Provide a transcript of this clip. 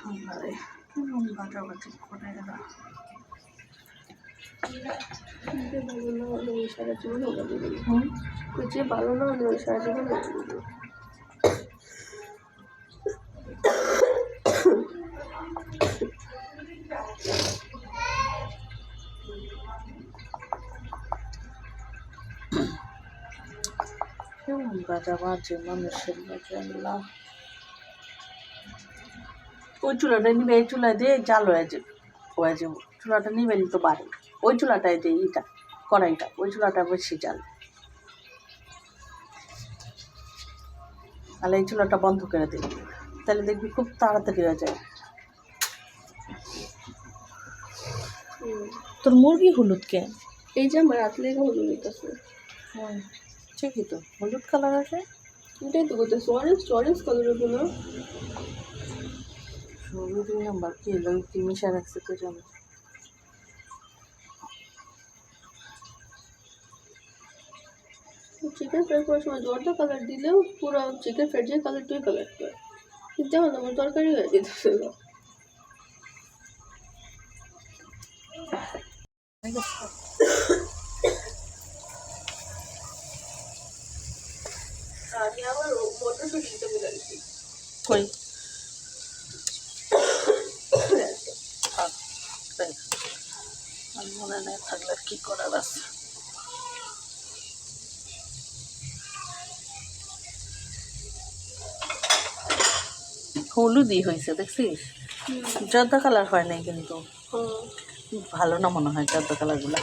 আরে বাটাবাটি করে এরা ভালো না হলে ওই সারা জীবন যে ভালো না হলে ওই সারা জীবন বাজা বাজে মানুষের বাজা ওই চুলাটা নিবে এই চুলা দিয়ে জাল হয়ে যাবে চুলাটা নিবে তো বাড়ে ওই চুলাটাই দিয়ে ইটা কড়াইটা ওই চুলাটা বেশি জাল তাহলে এই চুলাটা বন্ধ করে দিই তাহলে দেখবি খুব তাড়াতাড়ি হয়ে যায় তোর মুরগি হলুদ কে এই যে আমার রাতলে হলুদ আছে ঠিকই তো হলুদ কালার আছে এটাই তো করতেছে অরেঞ্জ কালারের হলো হলুদ নাম্বার কি হলো কি মিশা রাখছে তো জানো চিকেন ফ্রাই করার সময় জর্দা কালার দিলেও পুরো চিকেন ফ্রাই যে কালার তুই কালার করে কিন্তু এখন আমার তরকারি হয়ে যেতেছে আমি আবার মটরশুঁটিতে মিলাইছি কই আর মনে নেই থাকলে কি করার আছে হলুদই হয়েছে দেখছিস জর্দা কালার হয় নাই কিন্তু ভালো না মনে হয় জর্দা কালারগুলো